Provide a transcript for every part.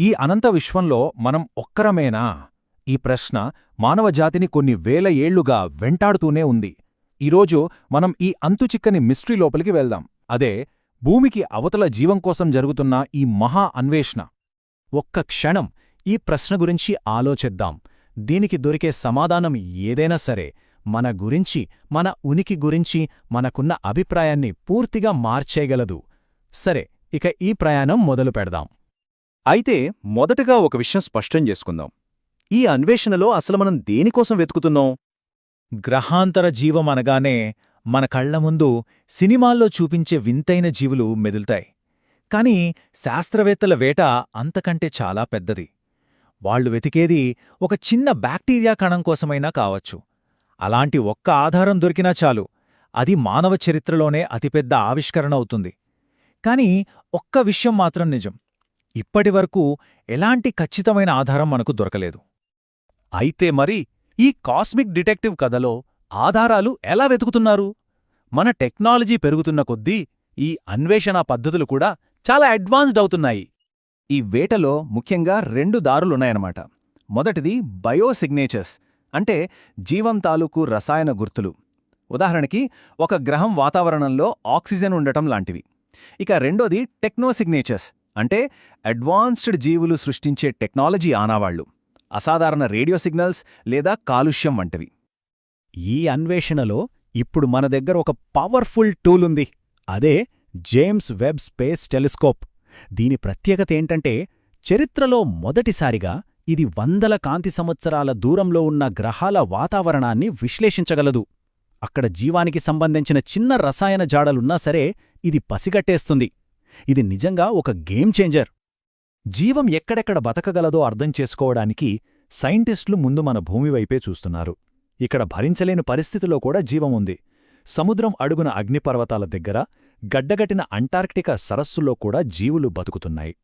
ఈ అనంత విశ్వంలో మనం ఒక్కరమేనా? ఈ ప్రశ్న మానవజాతిని కొన్ని వేల ఏళ్లుగా వెంటాడుతూనే ఉంది. ఈరోజు మనం ఈ అంతుచిక్కని మిస్టరీ లోపలికి వెళ్దాం. అదే భూమికి అవతల జీవం కోసం జరుగుతున్న ఈ మహా అన్వేషణ. ఒక్క క్షణం ఈ ప్రశ్న గురించి ఆలోచిద్దాం. దీనికి దొరికే సమాధానం ఏదైనా సరే మన గురించి, మన ఉనికి గురించి మనకున్న అభిప్రాయాన్ని పూర్తిగా మార్చేయగలదు. సరే, ఇక ఈ ప్రయాణం మొదలు పెడదాం. అయితే మొదటగా ఒక విషయం స్పష్టం చేసుకుందాం. ఈ అన్వేషణలో అసలు మనం దేనికోసం వెతుకుతున్నాం? గ్రహాంతర జీవం అనగానే మన కళ్ల ముందు సినిమాల్లో చూపించే వింతైన జీవులు మెదులుతాయి. కాని శాస్త్రవేత్తల వేట అంతకంటే చాలా పెద్దది. వాళ్లు వెతికేది ఒక చిన్న బ్యాక్టీరియా కణం కోసమైనా కావచ్చు. అలాంటి ఒక్క ఆధారం దొరికినా చాలు, అది మానవ చరిత్రలోనే అతిపెద్ద ఆవిష్కరణ అవుతుంది. కాని ఒక్క విషయం మాత్రం నిజం, ఇప్పటివరకు ఎలాంటి ఖచ్చితమైన ఆధారం మనకు దొరకలేదు. అయితే మరి ఈ కాస్మిక్ డిటెక్టివ్ కథలో ఆధారాలు ఎలా వెతుకుతున్నారు? మన టెక్నాలజీ పెరుగుతున్న కొద్దీ ఈ అన్వేషణ పద్ధతులు కూడా చాలా అడ్వాన్స్డ్ అవుతున్నాయి. ఈ వేటలో ముఖ్యంగా 2 దారులున్నాయన్నమాట. మొదటిది బయోసిగ్నేచర్స్, అంటే జీవం తాలూకు రసాయన గుర్తులు. ఉదాహరణకి ఒక గ్రహం వాతావరణంలో ఆక్సిజన్ ఉండటం లాంటివి. ఇక రెండోది టెక్నోసిగ్నేచర్స్, అంటే అడ్వాన్స్డ్ జీవులు సృష్టించే టెక్నాలజీ ఆనావాళ్లు, అసాధారణ రేడియో సిగ్నల్స్ లేదా కాలుష్యం వంటివి. ఈ అన్వేషణలో ఇప్పుడు మన దగ్గర ఒక పవర్ఫుల్ టూల్ ఉంది. అదే జేమ్స్ వెబ్ స్పేస్ టెలిస్కోప్. దీని ప్రత్యేకత ఏంటంటే, చరిత్రలో మొదటిసారిగా ఇది వందల కాంతి సంవత్సరాల దూరంలో ఉన్న గ్రహాల వాతావరణాన్ని విశ్లేషించగలదు. అక్కడ జీవానికి సంబంధించిన చిన్న రసాయన జాడలున్నా సరే ఇది పసిగట్టేస్తుంది. ఇది నిజంగా ఒక గేమ్ చేంజర్. జీవం ఎక్కడెక్కడ బతకగలదో అర్థం చేసుకోవడానికి సైంటిస్టులు ముందు మన భూమివైపే చూస్తున్నారు. ఇక్కడ భరించలేని పరిస్థితిలో కూడా జీవం ఉంది. సముద్రం అడుగున అగ్నిపర్వతాల దగ్గర, గడ్డగట్టిన అంటార్క్టికా సరస్సుల్లో కూడా జీవులు బతుకుతున్నాయి.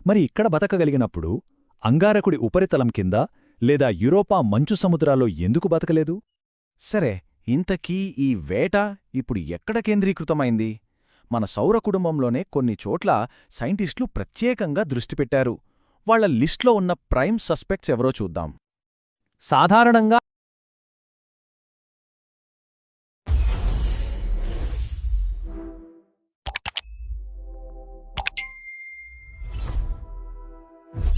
మరి ఇక్కడ బతకగలిగినప్పుడు అంగారకుడి ఉపరితలం కింద లేదా యూరోపా మంచు సముద్రాల్లో ఎందుకు బతకలేదు? సరే, ఇంతకీ ఈ వేట ఇప్పుడు ఎక్కడ కేంద్రీకృతమైంది? మన సౌర కుటుంబంలోనే కొన్ని చోట్ల సైంటిస్టులు ప్రత్యేకంగా దృష్టిపెట్టారు. వాళ్ల లిస్ట్లో ఉన్న ప్రైమ్ సస్పెక్ట్స్ ఎవరో చూద్దాం. సాధారణంగా